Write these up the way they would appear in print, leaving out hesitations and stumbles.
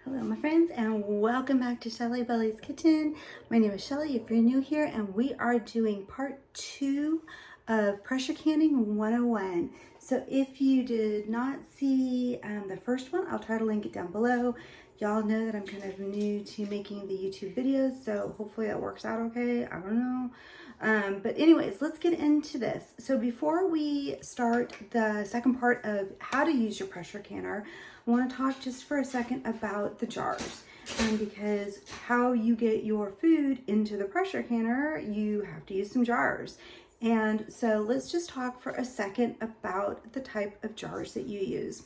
Hello my friends and welcome back to Shelly Belly's Kitchen. My name is Shelly if you're new here, and we are doing part 2 of pressure canning 101. So if you did not see the first one, I'll try to link it down below. Y'all know that I'm kind of new to making the YouTube videos, so hopefully that works out okay. I don't know. But anyways, let's get into this. So before we start the second part of how to use your pressure canner, I want to talk just for a second about the jars. Because how you get your food into the pressure canner, you have to use some jars. And so let's just talk for a second about the type of jars that you use.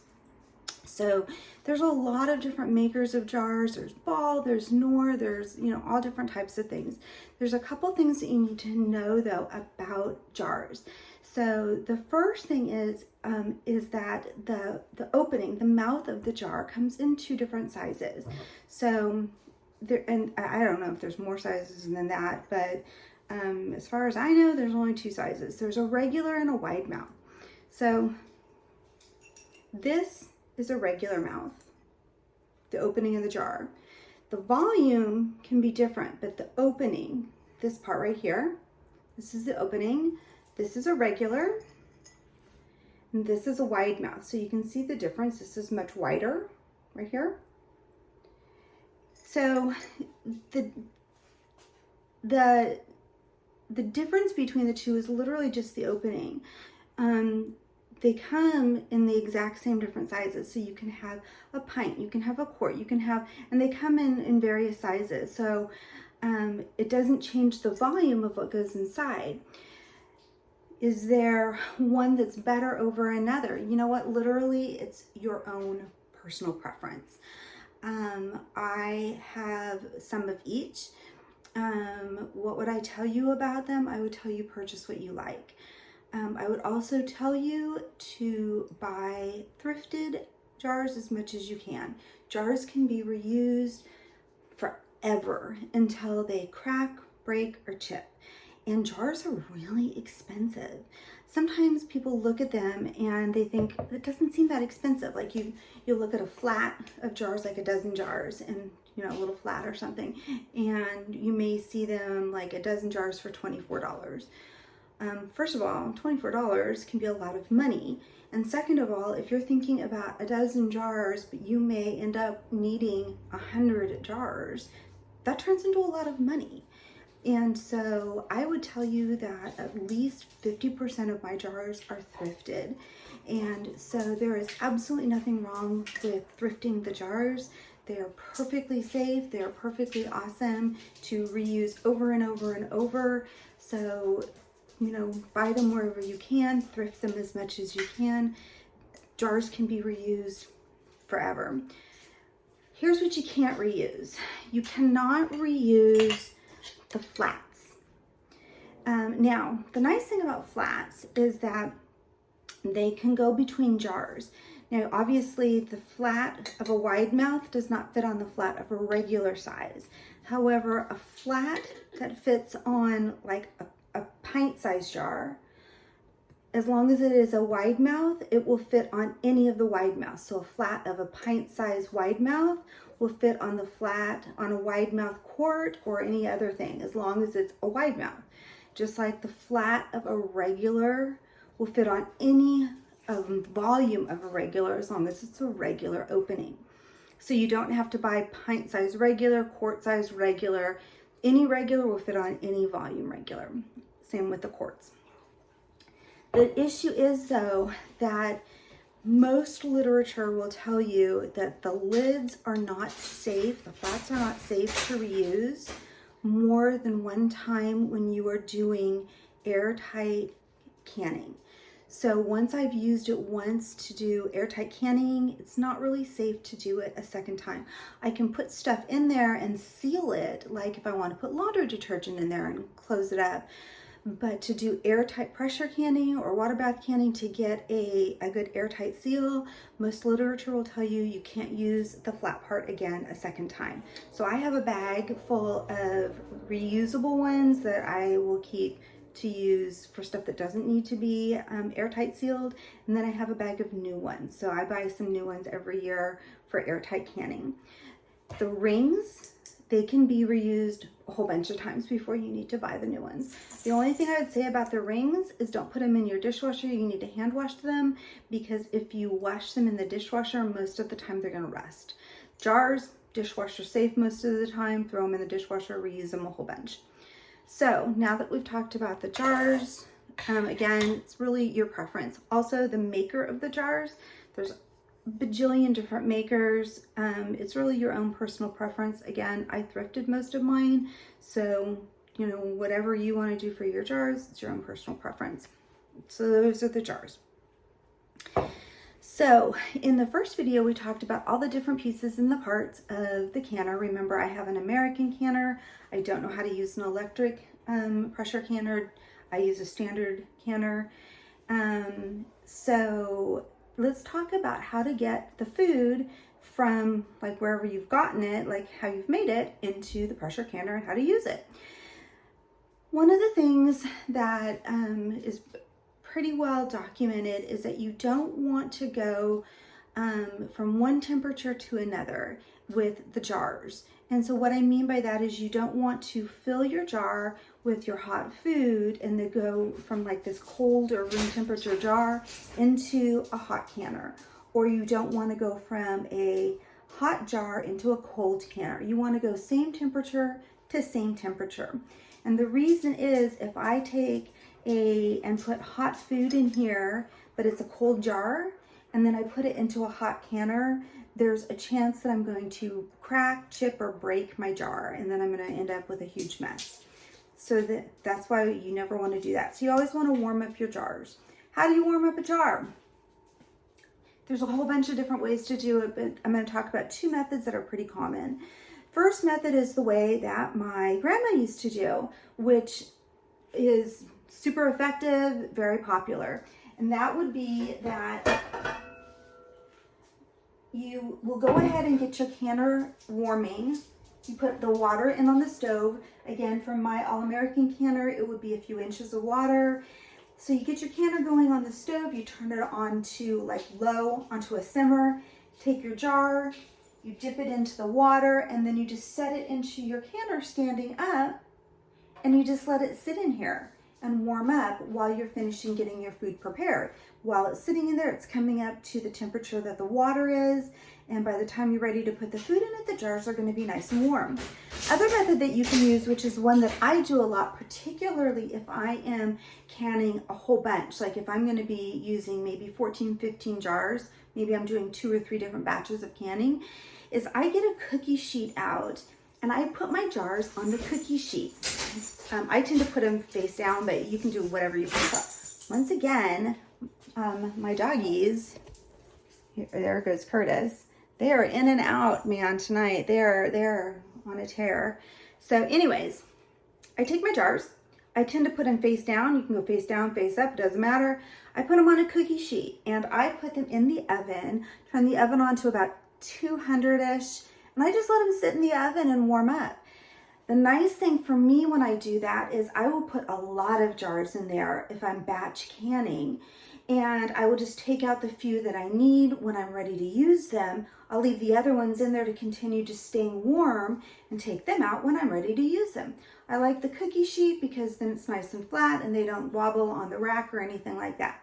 So there's a lot of different makers of jars. There's Ball, there's Knorr, there's, all different types of things. There's a couple things that you need to know though about jars. So the first thing is that the opening, the mouth of the jar comes in 2 different sizes. So there, and I don't know if there's more sizes than that, but as far as I know, there's only 2 sizes. There's a regular and a wide mouth. So this is a regular mouth, the opening of the jar. The volume can be different, but the opening, this part right here, this is the opening. This is a regular, and this is a wide mouth. So you can see the difference. This is much wider right here. So the difference between the two is literally just the opening. They come in the exact same different sizes. So you can have a pint, you can have a quart, you can have, and they come in various sizes. So it doesn't change the volume of what goes inside. Is there one that's better over another? You know what? Literally, it's your own personal preference. I have some of each. What would I tell you about them? I would tell you purchase what you like. I would also tell you to buy thrifted jars as much as you can. Jars can be reused forever until they crack, break, or chip. And jars are really expensive. Sometimes people look at them and they think it doesn't seem that expensive. Like you look at a flat of jars, like a dozen jars, and a little flat or something, and you may see them like a dozen jars for $24. First of all, $24 can be a lot of money. And second of all, if you're thinking about a dozen jars, but you may end up needing 100 jars, that turns into a lot of money. And so I would tell you that at least 50% of my jars are thrifted. And so there is absolutely nothing wrong with thrifting the jars. They are perfectly safe. They are perfectly awesome to reuse over and over and over. So, buy them wherever you can, thrift them as much as you can. Jars can be reused forever. Here's what you can't reuse. You cannot reuse the flats. Now, the nice thing about flats is that they can go between jars. Now, obviously, the flat of a wide mouth does not fit on the flat of a regular size. However, a flat that fits on like a pint-sized jar, as long as it is a wide mouth, it will fit on any of the wide mouths. So a flat of a pint-sized wide mouth will fit on the flat on a wide mouth quart or any other thing, as long as it's a wide mouth. Just like the flat of a regular will fit on any volume of a regular, as long as it's a regular opening. So you don't have to buy pint-sized regular, quart-sized regular. Any regular will fit on any volume regular. Same with the quarts. The issue is though that most literature will tell you that the lids are not safe, the flats are not safe to reuse more than one time when you are doing airtight canning. So once I've used it once to do airtight canning, it's not really safe to do it a second time. I can put stuff in there and seal it, like if I want to put laundry detergent in there and close it up. But to do airtight pressure canning or water bath canning to get a good airtight seal, most literature will tell you you can't use the flat part again a second time. So I have a bag full of reusable ones that I will keep to use for stuff that doesn't need to be airtight sealed, and then I have a bag of new ones. So I buy some new ones every year for airtight canning. The rings, they can be reused a whole bunch of times before you need to buy the new ones. The only thing I would say about the rings is don't put them in your dishwasher. You need to hand wash them, because if you wash them in the dishwasher, most of the time they're gonna rust. Jars, dishwasher safe most of the time. Throw them in the dishwasher, reuse them a whole bunch. So now that we've talked about the jars, again, it's really your preference. Also, the maker of the jars, there's bajillion different makers. It's really your own personal preference. Again, I thrifted most of mine, so you know, whatever you want to do for your jars, it's your own personal preference. So those are the jars. So in the first video, we talked about all the different pieces and the parts of the canner. Remember, I have an American canner. I don't know how to use an electric pressure canner. I use a standard canner. So let's talk about how to get the food from like wherever you've gotten it, like how you've made it, into the pressure canner and how to use it. One of the things that is pretty well documented is that you don't want to go from one temperature to another with the jars. And so what I mean by that is you don't want to fill your jar with your hot food and then go from like this cold or room temperature jar into a hot canner. Or you don't want to go from a hot jar into a cold canner. You want to go same temperature to same temperature. And the reason is, if I take and put hot food in here, but it's a cold jar, and then I put it into a hot canner, there's a chance that I'm going to crack, chip, or break my jar, and then I'm going to end up with a huge mess. So that's why you never want to do that. So you always want to warm up your jars. How do you warm up a jar? There's a whole bunch of different ways to do it, but I'm going to talk about two methods that are pretty common. First method is the way that my grandma used to do, which is super effective, very popular. And that would be that you will go ahead and get your canner warming. You put the water in on the stove. Again, from my All-American canner, it would be a few inches of water. So you get your canner going on the stove, you turn it on to like low, onto a simmer, take your jar, you dip it into the water, and then you just set it into your canner standing up, and you just let it sit in here and warm up while you're finishing getting your food prepared. While it's sitting in there, it's coming up to the temperature that the water is, and by the time you're ready to put the food in it, the jars are going to be nice and warm. Other method that you can use, which is one that I do a lot, particularly if I am canning a whole bunch, like if I'm going to be using maybe 14, 15 jars, maybe I'm doing 2 or 3 different batches of canning, is I get a cookie sheet out and I put my jars on the cookie sheet. I tend to put them face down, but you can do whatever you prefer. Once again, my doggies, there goes Curtis. They are in and out, man, tonight. They're on a tear. So anyways, I take my jars. I tend to put them face down. You can go face down, face up, doesn't matter. I put them on a cookie sheet and I put them in the oven, turn the oven on to about 200-ish, and I just let them sit in the oven and warm up. The nice thing for me when I do that is I will put a lot of jars in there if I'm batch canning, and I will just take out the few that I need when I'm ready to use them. I'll leave the other ones in there to continue just staying warm and take them out when I'm ready to use them. I like the cookie sheet because then it's nice and flat and they don't wobble on the rack or anything like that.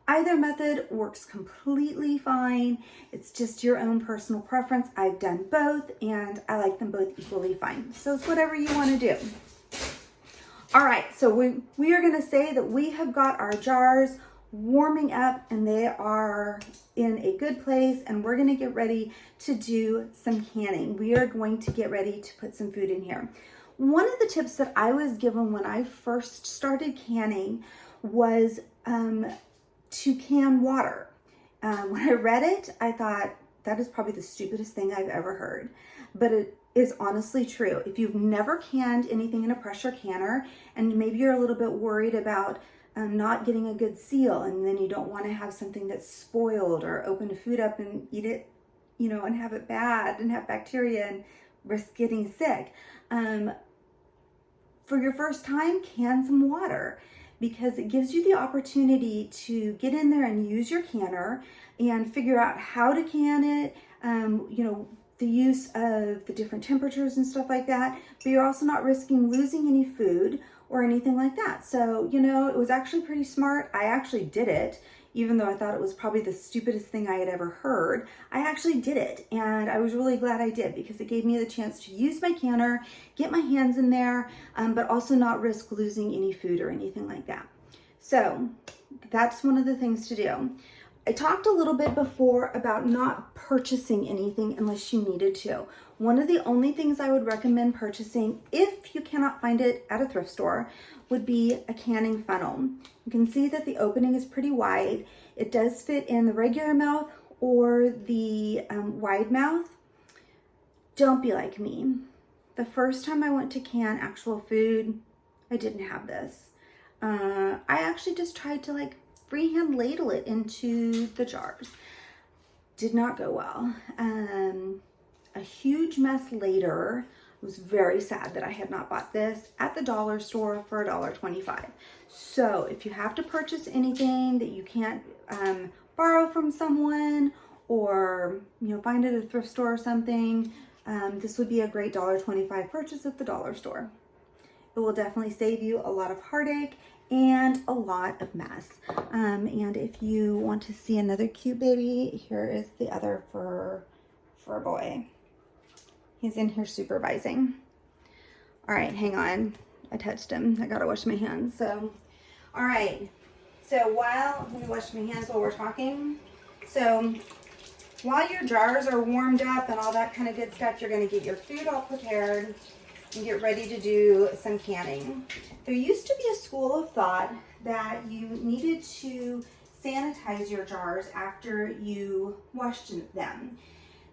Either method works completely fine. It's just your own personal preference. I've done both and I like them both equally fine. So it's whatever you want to do. All right, so we are going to say that we have got our jars warming up and they are in a good place, and we're going to get ready to do some canning. We are going to get ready to put some food in here. One of the tips that I was given when I first started canning was to can water. When I read it, I thought that is probably the stupidest thing I've ever heard, but it is honestly true. If you've never canned anything in a pressure canner and maybe you're a little bit worried about not getting a good seal, and then you don't want to have something that's spoiled or open the food up and eat it, you know, and have it bad and have bacteria and risk getting sick. For your first time, can some water, because it gives you the opportunity to get in there and use your canner and figure out how to can it, you know, the use of the different temperatures and stuff like that, but you're also not risking losing any food or anything like that. So, you know, it was actually pretty smart. I actually did it, even though I thought it was probably the stupidest thing I had ever heard. I actually did it, and I was really glad I did, because it gave me the chance to use my canner, get my hands in there, but also not risk losing any food or anything like that. So that's one of the things to do. I talked a little bit before about not purchasing anything unless you needed to. One of the only things I would recommend purchasing, if you cannot find it at a thrift store, would be a canning funnel. You can see that the opening is pretty wide. It does fit in the regular mouth or the wide mouth. Don't be like me. The first time I went to can actual food, I didn't have this. I actually just tried to like freehand ladle it into the jars. Did not go well. A huge mess later. I was very sad that I had not bought this at the dollar store for $1.25. So if you have to purchase anything that you can't borrow from someone, or find at a thrift store or something, this would be a great $1.25 purchase at the dollar store. It will definitely save you a lot of heartache and a lot of mess. And if you want to see another cute baby, here is the other for a boy. He's in here supervising. All right, hang on. I touched him. I gotta wash my hands. So, all right. So let me wash my hands while we're talking. So while your jars are warmed up and all that kind of good stuff, you're gonna get your food all prepared and get ready to do some canning. There used to be a school of thought that you needed to sanitize your jars after you washed them.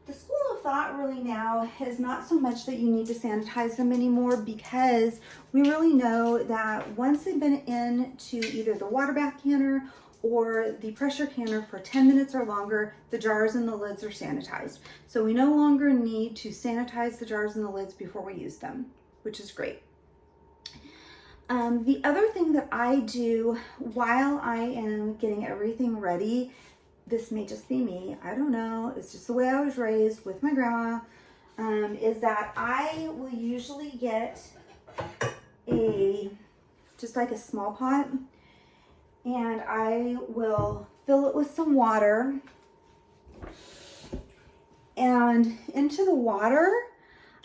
The school of thought really now is not so much that you need to sanitize them anymore, because we really know that once they've been into either the water bath canner or the pressure canner for 10 minutes or longer, the jars and the lids are sanitized. So we no longer need to sanitize the jars and the lids before we use them, which is great. The other thing that I do while I am getting everything ready, this may just be me, I don't know, it's just the way I was raised with my grandma, is that I will usually get just like a small pot, and I will fill it with some water, and into the water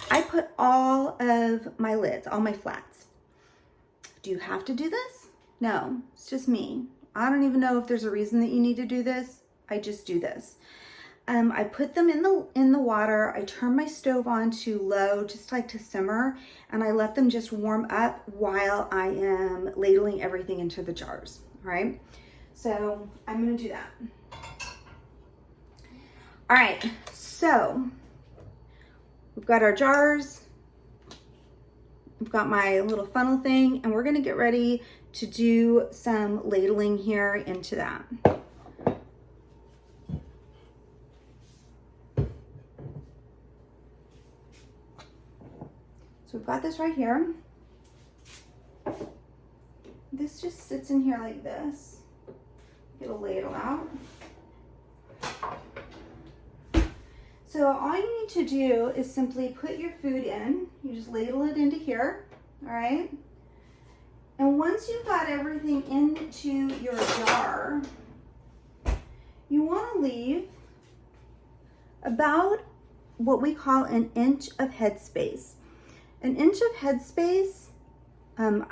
I put all of my lids, all my flats. Do you have to do this? No, it's just me. I don't even know if there's a reason that you need to do this. I just do this. I put them in the water. I turn my stove on to low, just like to simmer, and I let them just warm up while I am ladling everything into the jars. All right. So I'm gonna do that. All right. So we've got our jars. I've got my little funnel thing, and we're gonna get ready to do some ladling here into that. So we've got this right here. This just sits in here like this. It'll ladle out. So all you need to do is simply put your food in. You just ladle it into here, all right? And once you've got everything into your jar, you want to leave about what we call an inch of headspace. An inch of headspace, I'm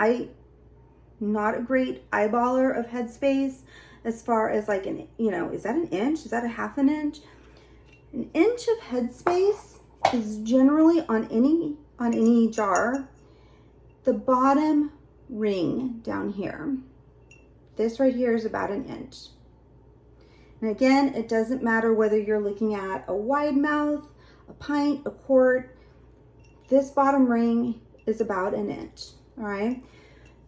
not a great eyeballer of headspace as far as like is that an inch? Is that a half an inch? An inch of headspace is generally on any jar, the bottom ring down here. This right here is about an inch. And again, it doesn't matter whether you're looking at a wide mouth, a pint, a quart. This bottom ring is about an inch, all right?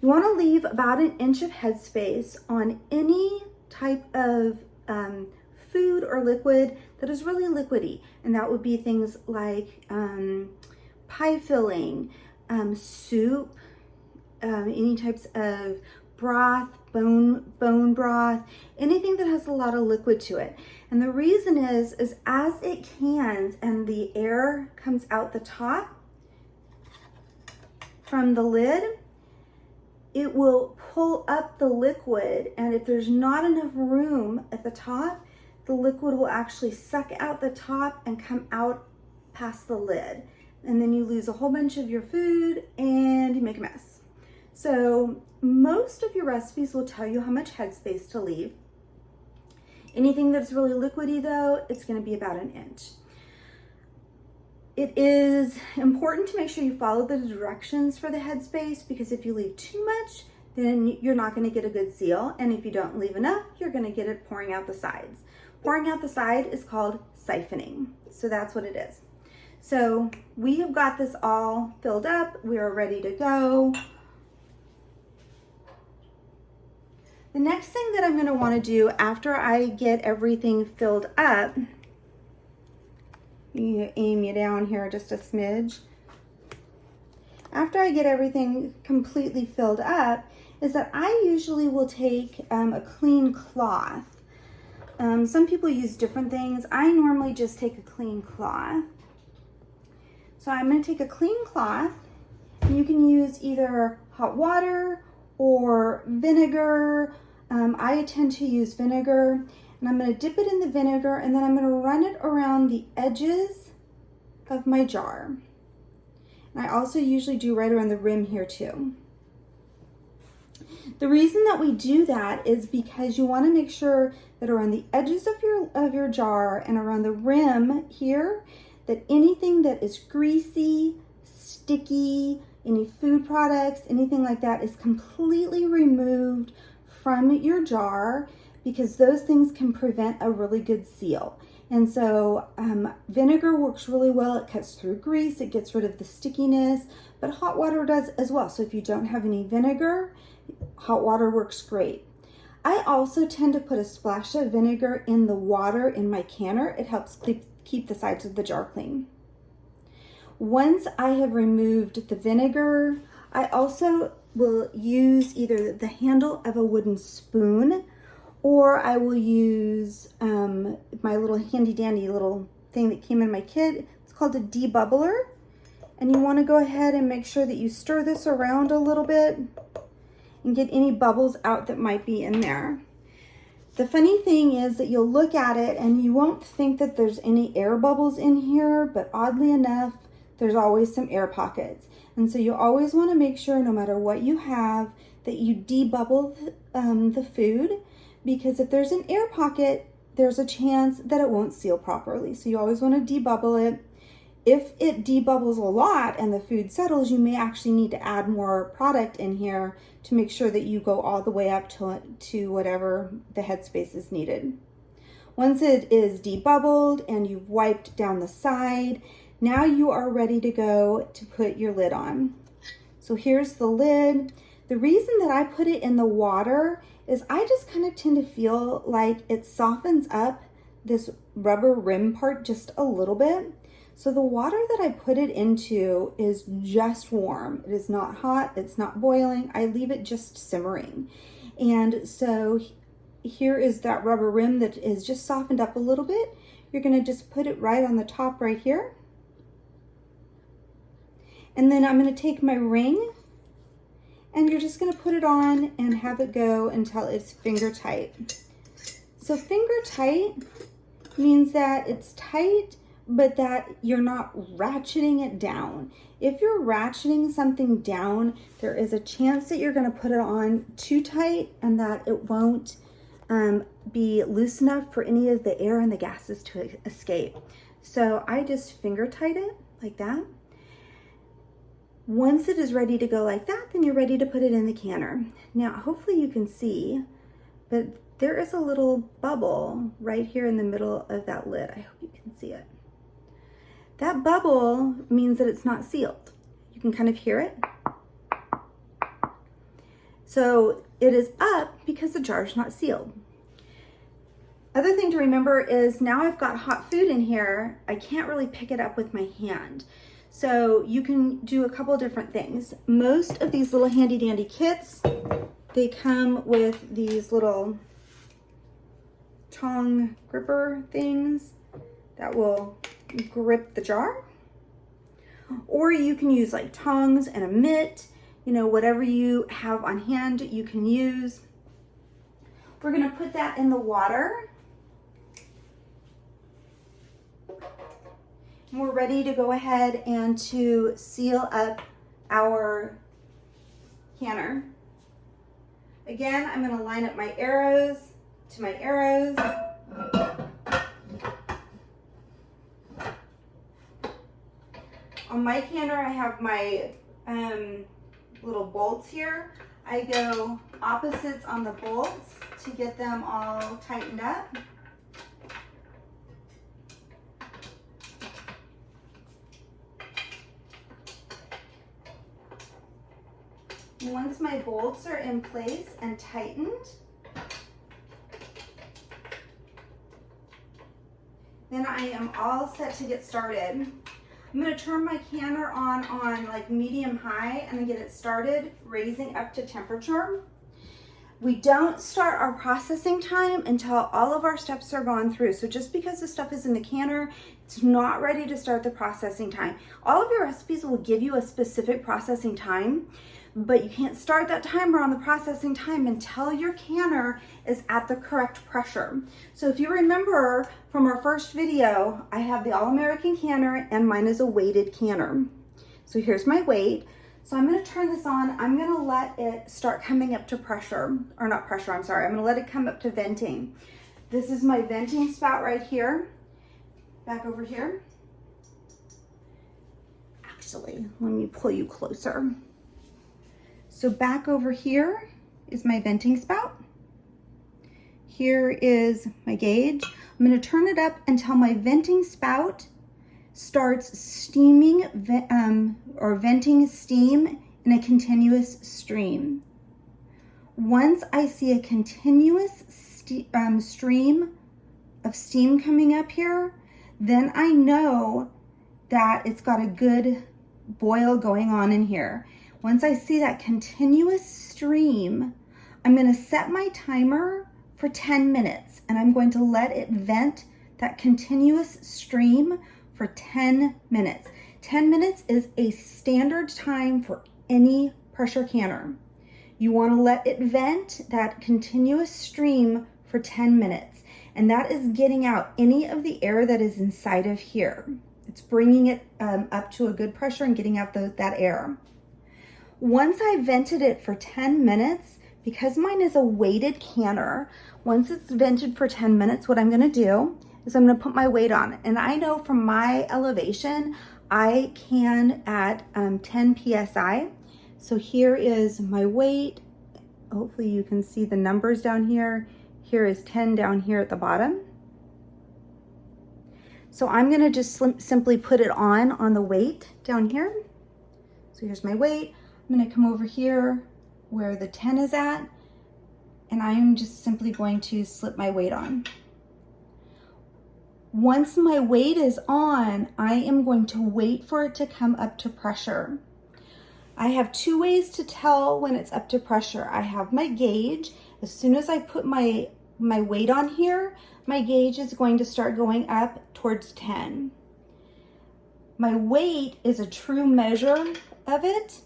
You want to leave about an inch of headspace on any type of food or liquid that is really liquidy, and that would be things like pie filling, soup, any types of broth, bone broth, anything that has a lot of liquid to it. And the reason is as it cans and the air comes out the top from the lid, it will pull up the liquid, and if there's not enough room at the top, the liquid will actually suck out the top and come out past the lid. And then you lose a whole bunch of your food and you make a mess. So most of your recipes will tell you how much headspace to leave. Anything that's really liquidy though, it's gonna be about 1 inch. It is important to make sure you follow the directions for the headspace, because if you leave too much, then you're not gonna get a good seal. And if you don't leave enough, you're gonna get it pouring out the sides. Pouring out the side is called siphoning. So that's what it is. So we have got this all filled up. We are ready to go. The next thing that I'm going to want to do after I get everything filled up, you aim you down here just a smidge. After I get everything completely filled up, is that I usually will take a clean cloth. Some people use different things. I normally just take a clean cloth. So I'm going to take a clean cloth, and you can use either hot water or vinegar. I tend to use vinegar, and I'm going to dip it in the vinegar, and then I'm going to run it around the edges of my jar. And I also usually do right around the rim here too. The reason that we do that is because you want to make sure that around the edges of your jar and around the rim here, that anything that is greasy, sticky, any food products, anything like that is completely removed from your jar, because those things can prevent a really good seal. And so vinegar works really well. It cuts through grease, it gets rid of the stickiness, but hot water does as well. So if you don't have any vinegar, hot water works great. I also tend to put a splash of vinegar in the water in my canner. It helps keep the sides of the jar clean. Once I have removed the vinegar, I also will use either the handle of a wooden spoon, or I will use my little handy dandy little thing that came in my kit. It's called a debubbler. And you want to go ahead and make sure that you stir this around a little bit and get any bubbles out that might be in there. The funny thing is that you'll look at it and you won't think that there's any air bubbles in here, but oddly enough, there's always some air pockets. And so you always want to make sure, no matter what you have, that you debubble the food, because if there's an air pocket, there's a chance that it won't seal properly. So you always want to debubble it. If it debubbles a lot and the food settles, you may actually need to add more product in here to make sure that you go all the way up to whatever the headspace is needed. Once it is debubbled and you've wiped down the side, now you are ready to go to put your lid on. So here's the lid. The reason that I put it in the water is I just kind of tend to feel like it softens up this rubber rim part just a little bit. So the water that I put it into is just warm. It is not hot, it's not boiling. I leave it just simmering. And so here is that rubber rim that is just softened up a little bit. You're gonna just put it right on the top right here. And then I'm gonna take my ring, and you're just gonna put it on and have it go until it's finger tight. So finger tight means that it's tight, but that you're not ratcheting it down. If you're ratcheting something down, there is a chance that you're gonna put it on too tight and that it won't be loose enough for any of the air and the gases to escape. So I just finger tight it like that. Once it is ready to go like that, then you're ready to put it in the canner. Now, hopefully you can see, but there is a little bubble right here in the middle of that lid. I hope you can see it. That bubble means that it's not sealed. You can kind of hear it. So it is up because the jar is not sealed. Other thing to remember is now I've got hot food in here, I can't really pick it up with my hand. So you can do a couple different things. Most of these little handy dandy kits, they come with these little tongue gripper things that will grip the jar. Or you can use like tongs and a mitt, you know, whatever you have on hand you can use. We're gonna put that in the water. And we're ready to go ahead and to seal up our canner. Again, I'm gonna line up my arrows to my arrows. On my canner, I have my little bolts here. I go opposites on the bolts to get them all tightened up. Once my bolts are in place and tightened, then I am all set to get started. I'm going to turn my canner on like medium high and get it started raising up to temperature. We don't start our processing time until all of our steps are gone through. So just because the stuff is in the canner, it's not ready to start the processing time. All of your recipes will give you a specific processing time, but you can't start that timer on the processing time until your canner is at the correct pressure. So if you remember from our first video, I have the All-American canner and mine is a weighted canner. So here's my weight. So I'm gonna turn this on. I'm gonna let it start coming up to pressure, or not pressure, I'm sorry. I'm gonna let it come up to venting. This is my venting spout right here. Back over here. Actually, let me pull you closer. So back over here is my venting spout. Here is my gauge. I'm going to turn it up until my venting spout starts steaming or venting steam in a continuous stream. Once I see a continuous stream of steam coming up here, then I know that it's got a good boil going on in here. Once I see that continuous stream, I'm going to set my timer for 10 minutes and I'm going to let it vent that continuous stream for 10 minutes. 10 minutes is a standard time for any pressure canner. You want to let it vent that continuous stream for 10 minutes, and that is getting out any of the air that is inside of here. It's bringing it up to a good pressure and getting out that air. Once I vented it for 10 minutes, because mine is a weighted canner, once it's vented for 10 minutes, what I'm gonna do is I'm gonna put my weight on. And I know from my elevation, I can at 10 PSI. So here is my weight. Hopefully you can see the numbers down here. Here is 10 down here at the bottom. So I'm gonna just simply put it on the weight down here. So here's my weight. I'm gonna come over here where the 10 is at, and I'm just simply going to slip my weight on. Once my weight is on, I am going to wait for it to come up to pressure. I have two ways to tell when it's up to pressure. I have my gauge. As soon as I put my weight on here, my gauge is going to start going up towards 10. My weight is a true measure of it,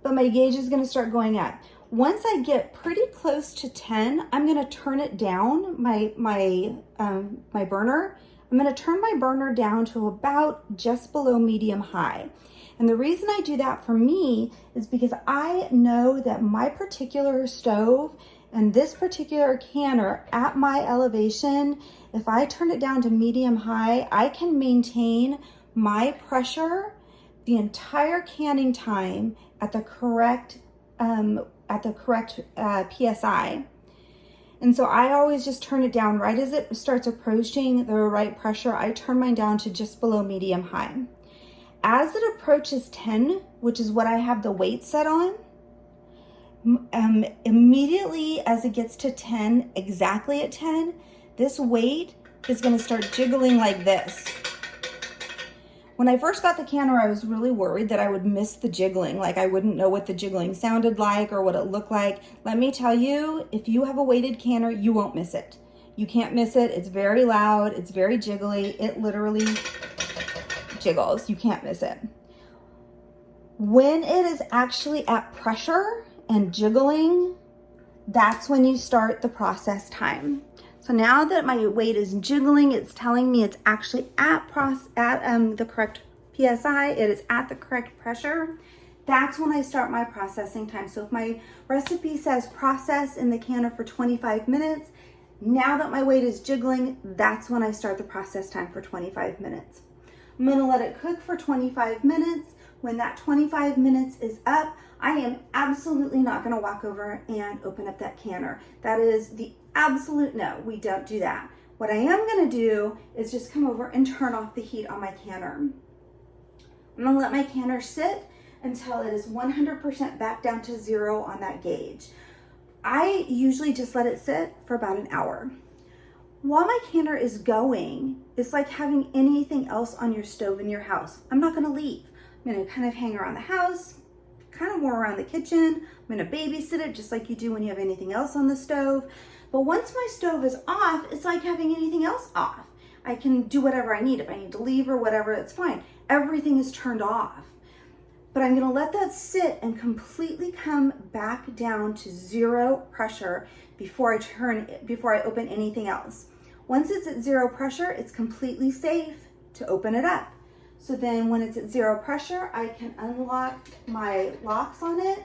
but my gauge is going to start going up. Once I get pretty close to 10, I'm going to turn it down, my burner. I'm going to turn my burner down to about just below medium high. And the reason I do that for me is because I know that my particular stove and this particular canner at my elevation, if I turn it down to medium high, I can maintain my pressure the entire canning time at the correct PSI. And so I always just turn it down right as it starts approaching the right pressure. I turn mine down to just below medium high. As it approaches 10, which is what I have the weight set on, immediately as it gets to 10, exactly at 10, this weight is going to start jiggling like this. When I first got the canner, I was really worried that I would miss the jiggling, like I wouldn't know what the jiggling sounded like or what it looked like. Let me tell you, if you have a weighted canner, you won't miss it. You can't miss it. It's very loud. It's very jiggly. It literally jiggles. You can't miss it. When it is actually at pressure and jiggling, that's when you start the process time. So now that my weight is jiggling, it's telling me it's actually at the correct PSI. It is at the correct pressure. That's when I start my processing time. So if my recipe says process in the canner for 25 minutes, now that my weight is jiggling, that's when I start the process time for 25 minutes. I'm gonna let it cook for 25 minutes. When that 25 minutes is up, I am absolutely not gonna walk over and open up that canner. That is the absolute no, we don't do that. What I am gonna do is just come over and turn off the heat on my canner. I'm gonna let my canner sit until it is 100% back down to 0 on that gauge. I usually just let it sit for about an hour. While my canner is going, it's like having anything else on your stove in your house. I'm not gonna leave. I'm gonna kind of hang around the house, kind of more around the kitchen. I'm gonna babysit it just like you do when you have anything else on the stove. But once my stove is off, it's like having anything else off. I can do whatever I need. If I need to leave or whatever, it's fine. Everything is turned off. But I'm gonna let that sit and completely come back down to 0 pressure before I open anything else. Once it's at 0 pressure, it's completely safe to open it up. So then when it's at 0 pressure, I can unlock my locks on it.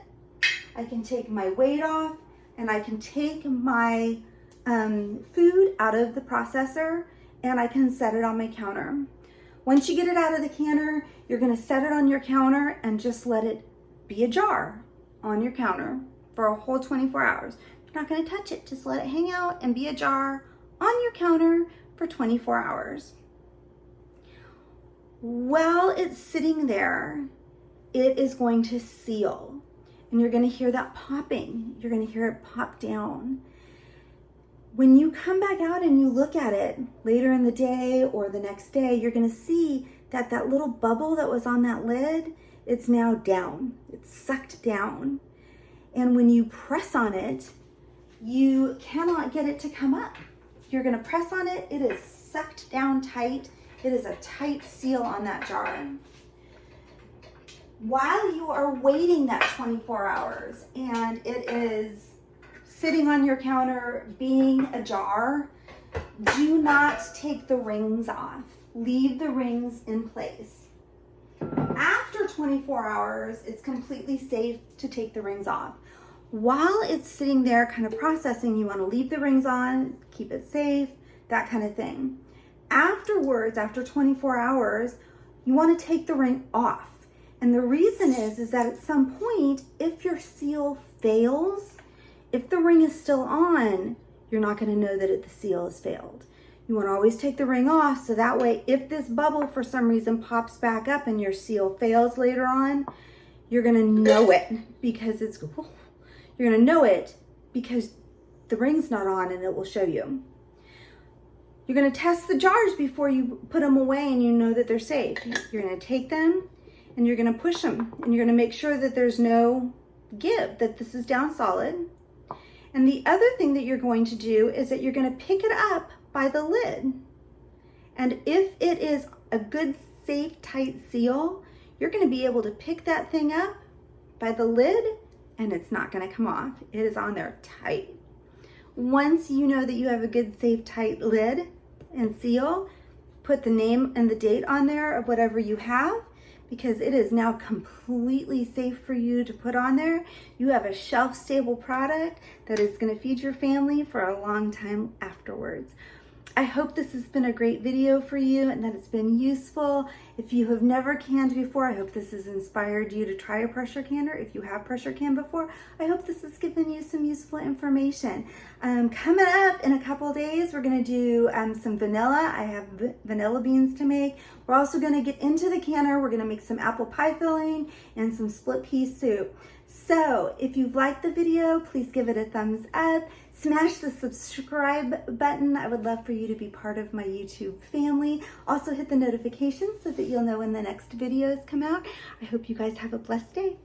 I can take my weight off, and I can take my food out of the processor, and I can set it on my counter. Once you get it out of the canner, you're gonna set it on your counter and just let it be a jar on your counter for a whole 24 hours. You're not gonna touch it, just let it hang out and be a jar on your counter for 24 hours. While it's sitting there, it is going to seal, and you're gonna hear that popping. You're gonna hear it pop down. When you come back out and you look at it later in the day or the next day, you're gonna see that that little bubble that was on that lid, it's now down. It's sucked down. And when you press on it, you cannot get it to come up. You're gonna press on it, it is sucked down tight. It is a tight seal on that jar. While you are waiting that 24 hours and it is sitting on your counter being a jar, do not take the rings off. Leave the rings in place. After 24 hours, it's completely safe to take the rings off. While it's sitting there kind of processing, you want to leave the rings on, keep it safe, that kind of thing. Afterwards, after 24 hours, you want to take the ring off. And the reason is that at some point, if your seal fails, if the ring is still on, you're not going to know that the seal has failed. You want to always take the ring off, so that way if this bubble for some reason pops back up and your seal fails later on, you're going to know it because you're going to know it because the ring's not on, and it will show you. You're going to test the jars before you put them away and you know that they're safe. You're going to take them and you're going to push them, and you're going to make sure that there's no give, that this is down solid. And the other thing that you're going to do is that you're going to pick it up by the lid. And if it is a good, safe, tight seal, you're going to be able to pick that thing up by the lid and it's not going to come off. It is on there tight. Once you know that you have a good, safe, tight lid and seal, put the name and the date on there of whatever you have, because it is now completely safe for you to put on there. You have a shelf-stable product that is going to feed your family for a long time afterwards. I hope this has been a great video for you and that it's been useful. If you have never canned before, I hope this has inspired you to try a pressure canner. If you have pressure canned before, I hope this has given you some useful information. Coming up in a couple days, we're going to do some vanilla. I have vanilla beans to make. We're also going to get into the canner. We're going to make some apple pie filling and some split pea soup. So if you've liked the video, please give it a thumbs up. Smash the subscribe button. I would love for you to be part of my YouTube family. Also hit the notifications so that you'll know when the next videos come out. I hope you guys have a blessed day.